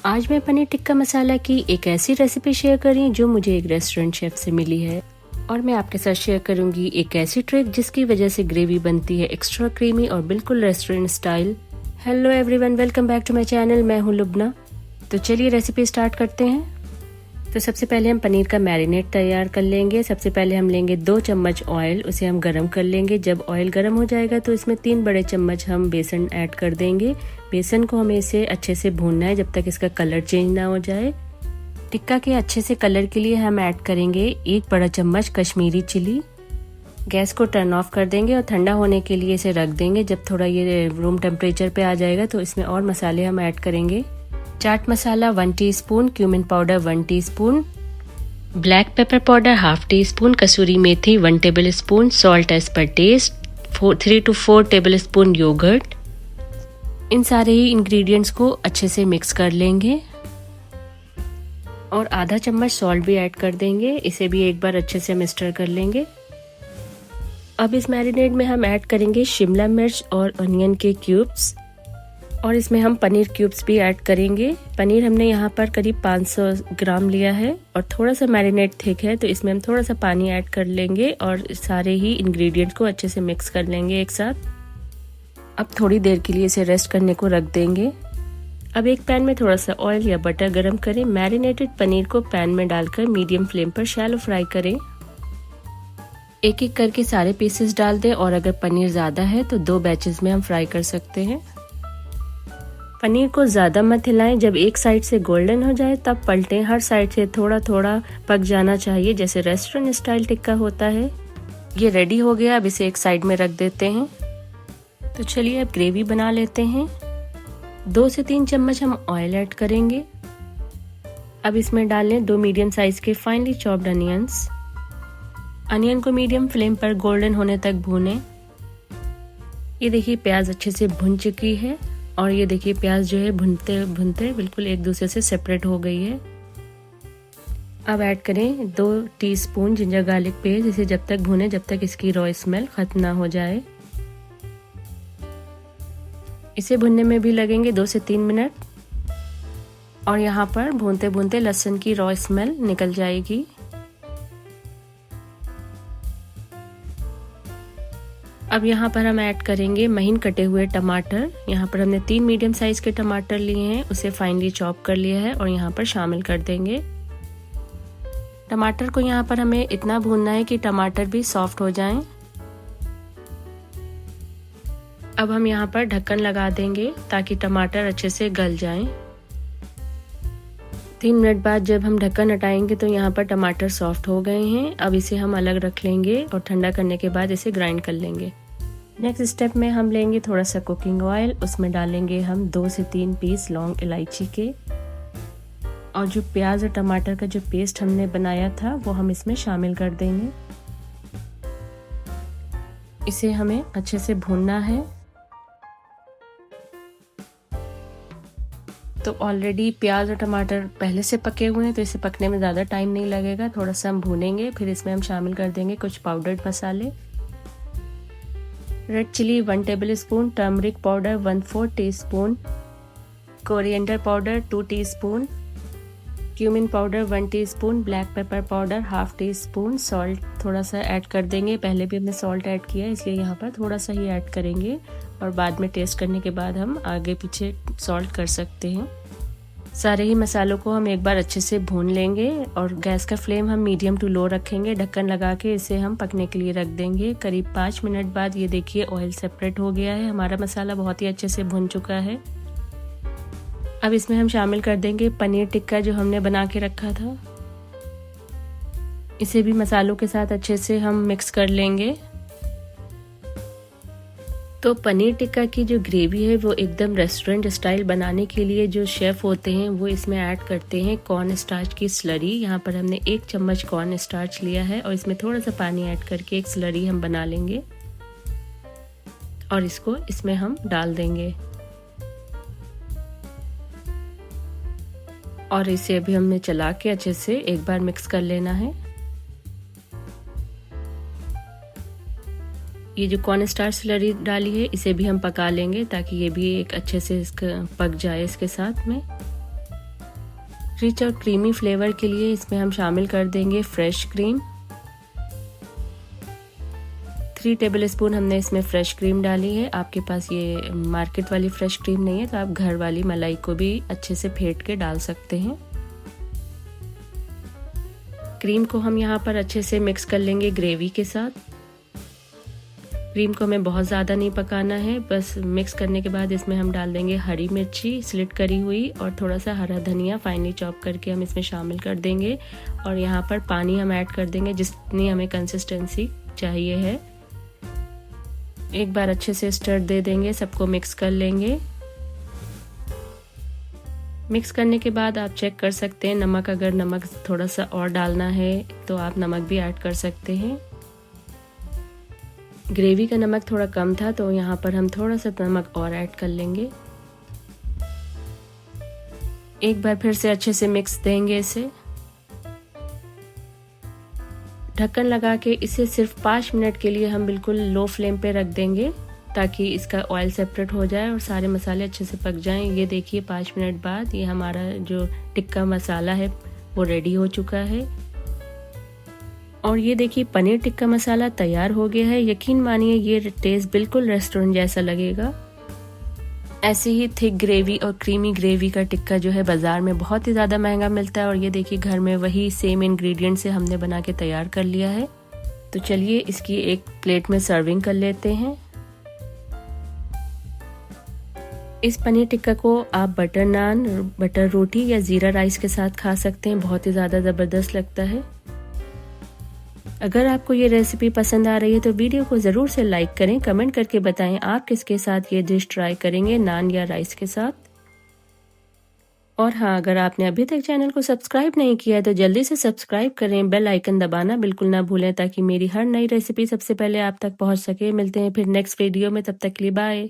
आज मैं पनीर टिक्का मसाला की एक ऐसी रेसिपी शेयर कर रही हूँ जो मुझे एक रेस्टोरेंट शेफ से मिली है। और मैं आपके साथ शेयर करूंगी एक ऐसी ट्रिक जिसकी वजह से ग्रेवी बनती है एक्स्ट्रा क्रीमी और बिल्कुल restaurant style. Hello everyone, welcome back to my channel. मैं हूँ लुबना। तो चलिए रेसिपी स्टार्ट करते हैं। तो सबसे पहले हम पनीर का मैरिनेट तैयार कर लेंगे। सबसे पहले हम लेंगे 2 चम्मच ऑयल, उसे हम गरम कर लेंगे। जब ऑयल गरम हो जाएगा तो इसमें 3 बड़े चम्मच हम बेसन ऐड कर देंगे। बेसन को हमें इसे अच्छे से भूनना है जब तक इसका कलर चेंज ना हो जाए। टिक्का के अच्छे से कलर के लिए हम ऐड करेंगे 1 बड़ा चम्मच कश्मीरी चिली। गैस को टर्न ऑफ कर देंगे और ठंडा होने के लिए इसे रख देंगे। जब थोड़ा ये रूम टेम्परेचर पे आ जाएगा तो इसमें और मसाले हम ऐड करेंगे। Chaat masala 1 teaspoon, cumin powder 1 teaspoon, black pepper powder 1/2 teaspoon, kasuri methi 1 tablespoon, salt as per taste, 3 to 4 tablespoon yogurt. इन सारे ही इंग्रेडिएंट्स को अच्छे से मिक्स कर लेंगे और आधा चम्मच सॉल्ट भी ऐड कर देंगे। इसे भी एक बार अच्छे से मिक्स कर लेंगे। अब इस मैरिनेड में हम ऐड करेंगे शिमला मिर्च और अनियन के क्यूब्स और इसमें हम पनीर क्यूब्स भी ऐड करेंगे। पनीर हमने यहाँ पर करीब 500 ग्राम लिया है और थोड़ा सा मैरिनेट थिक है तो इसमें हम थोड़ा सा पानी ऐड कर लेंगे और सारे ही इंग्रेडिएंट्स को अच्छे से मिक्स कर लेंगे एक साथ। अब थोड़ी देर के लिए इसे रेस्ट करने को रख देंगे। अब एक पैन में थोड़ा सा ऑयल या बटर गरम करें। मैरिनेटेड पनीर को पैन में डालकर मीडियम फ्लेम पर शैलो फ्राई करें। एक एक करके सारे पीसेस डाल दें और अगर पनीर ज़्यादा है तो 2 बैचेस में हम फ्राई कर सकते हैं। पनीर को ज़्यादा मत हिलाएं। जब एक साइड से गोल्डन हो जाए तब पलटें। हर साइड से थोड़ा थोड़ा पक जाना चाहिए जैसे रेस्टोरेंट स्टाइल टिक्का होता है। ये रेडी हो गया। अब इसे एक साइड में रख देते हैं। तो चलिए अब ग्रेवी बना लेते हैं। 2 से 3 चम्मच हम ऑयल ऐड करेंगे। अब इसमें डाल लें 2 मीडियम साइज के फाइनली चॉप्ड अनियंस। अनियन को मीडियम फ्लेम पर गोल्डन होने तक भूनें। ये देखिए प्याज अच्छे से भुन चुकी है और ये देखिए प्याज जो है भुनते भुनते बिल्कुल एक दूसरे से सेपरेट हो गई है। अब ऐड करें 2 टीस्पून जिंजर गार्लिक पेस्ट। इसे जब तक भुने जब तक इसकी रॉ स्मेल खत्म ना हो जाए। इसे भुनने में भी लगेंगे 2 से 3 मिनट और यहाँ पर भूनते भूनते लहसुन की रॉ स्मेल निकल जाएगी। अब यहाँ पर हम ऐड करेंगे महीन कटे हुए टमाटर। यहाँ पर हमने 3 मीडियम साइज के टमाटर लिए हैं, उसे फाइनली चॉप कर लिया है और यहाँ पर शामिल कर देंगे। टमाटर को यहाँ पर हमें इतना भूनना है कि टमाटर भी सॉफ्ट हो जाएं। अब हम यहाँ पर ढक्कन लगा देंगे ताकि टमाटर अच्छे से गल जाएं। 3 मिनट बाद जब हम ढक्कन हटाएंगे तो यहाँ पर टमाटर सॉफ्ट हो गए हैं। अब इसे हम अलग रख लेंगे और ठंडा करने के बाद इसे ग्राइंड कर लेंगे। नेक्स्ट स्टेप में हम लेंगे थोड़ा सा कुकिंग ऑयल। उसमें डालेंगे हम 2 से 3 पीस लौंग इलायची के और जो प्याज और टमाटर का जो पेस्ट हमने बनाया था वो हम इसमें शामिल कर देंगे। इसे हमें अच्छे से भूनना है। तो ऑलरेडी प्याज और टमाटर पहले से पके हुए हैं तो इसे पकने में ज़्यादा टाइम नहीं लगेगा। थोड़ा सा हम भूनेंगे, फिर इसमें हम शामिल कर देंगे कुछ पाउडर्ड मसाले। Red chilli 1 tablespoon, turmeric powder 1/4 teaspoon, coriander powder 2 teaspoon, cumin powder 1 teaspoon, black pepper powder 1/2 teaspoon, salt थोड़ा सा ऐड कर देंगे। पहले भी हमने सॉल्ट ऐड किया है इसलिए यहाँ पर थोड़ा सा ही ऐड करेंगे और बाद में टेस्ट करने के बाद हम आगे पीछे सॉल्ट कर सकते हैं। सारे ही मसालों को हम एक बार अच्छे से भून लेंगे और गैस का फ्लेम हम मीडियम टू लो रखेंगे। ढक्कन लगा के इसे हम पकने के लिए रख देंगे। करीब 5 मिनट बाद ये देखिए ऑयल सेपरेट हो गया है। हमारा मसाला बहुत ही अच्छे से भुन चुका है। अब इसमें हम शामिल कर देंगे पनीर टिक्का जो हमने बना के रखा था। इसे भी मसालों के साथ अच्छे से हम मिक्स कर लेंगे। तो पनीर टिक्का की जो ग्रेवी है वो एकदम रेस्टोरेंट स्टाइल बनाने के लिए जो शेफ होते हैं वो इसमें ऐड करते हैं कॉर्न स्टार्च की स्लरी। यहाँ पर हमने 1 चम्मच कॉर्न स्टार्च लिया है और इसमें थोड़ा सा पानी ऐड करके एक स्लरी हम बना लेंगे और इसको इसमें हम डाल देंगे और इसे अभी हमें चला के अच्छे से एक बार मिक्स कर लेना है। ये जो कॉर्न स्टार्च स्लरी डाली है इसे भी हम पका लेंगे ताकि ये भी एक अच्छे से इसका पक जाए इसके साथ में। रिच और क्रीमी फ्लेवर के लिए इसमें हम शामिल कर देंगे फ्रेश क्रीम। 3 टेबलस्पून हमने इसमें फ्रेश क्रीम डाली है। आपके पास ये मार्केट वाली फ्रेश क्रीम नहीं है तो आप घर वाली मलाई को भी अच्छे से फेंट के डाल सकते हैं। क्रीम को हम यहाँ पर अच्छे से मिक्स कर लेंगे ग्रेवी के साथ। क्रीम को हमें बहुत ज़्यादा नहीं पकाना है, बस मिक्स करने के बाद इसमें हम डाल देंगे हरी मिर्ची स्लिट करी हुई और थोड़ा सा हरा धनिया फाइनली चॉप करके हम इसमें शामिल कर देंगे। और यहाँ पर पानी हम ऐड कर देंगे जितनी हमें कंसिस्टेंसी चाहिए है। एक बार अच्छे से स्टर दे देंगे, सबको मिक्स कर लेंगे। मिक्स करने के बाद आप चेक कर सकते हैं नमक, अगर नमक थोड़ा सा और डालना है तो आप नमक भी ऐड कर सकते हैं। ग्रेवी का नमक थोड़ा कम था तो यहाँ पर हम थोड़ा सा नमक और ऐड कर लेंगे। एक बार फिर से अच्छे से मिक्स देंगे इसे। ढक्कन लगा के इसे सिर्फ 5 मिनट के लिए हम बिल्कुल लो फ्लेम पे रख देंगे ताकि इसका ऑयल सेपरेट हो जाए और सारे मसाले अच्छे से पक जाएं। ये देखिए 5 मिनट बाद ये हमारा जो टिक्का मसाला है वो रेडी हो चुका है। और ये देखिए पनीर टिक्का मसाला तैयार हो गया है। यकीन मानिए ये टेस्ट बिल्कुल रेस्टोरेंट जैसा लगेगा। ऐसे ही थिक ग्रेवी और क्रीमी ग्रेवी का टिक्का जो है बाजार में बहुत ही ज़्यादा महंगा मिलता है और ये देखिए घर में वही सेम इंग्रेडिएंट से हमने बना के तैयार कर लिया है। तो चलिए इसकी एक प्लेट में सर्विंग कर लेते हैं। इस पनीर टिक्का को आप बटर नान, बटर रोटी या ज़ीरा राइस के साथ खा सकते हैं, बहुत ही ज़्यादा ज़बरदस्त लगता है। अगर आपको ये रेसिपी पसंद आ रही है तो वीडियो को ज़रूर से लाइक करें, कमेंट करके बताएं आप किसके साथ ये डिश ट्राई करेंगे, नान या राइस के साथ। और हाँ, अगर आपने अभी तक चैनल को सब्सक्राइब नहीं किया है तो जल्दी से सब्सक्राइब करें, बेल आइकन दबाना बिल्कुल ना भूलें ताकि मेरी हर नई रेसिपी सबसे पहले आप तक पहुंच सके। मिलते हैं फिर नेक्स्ट वीडियो में, तब तक के लिए बाय।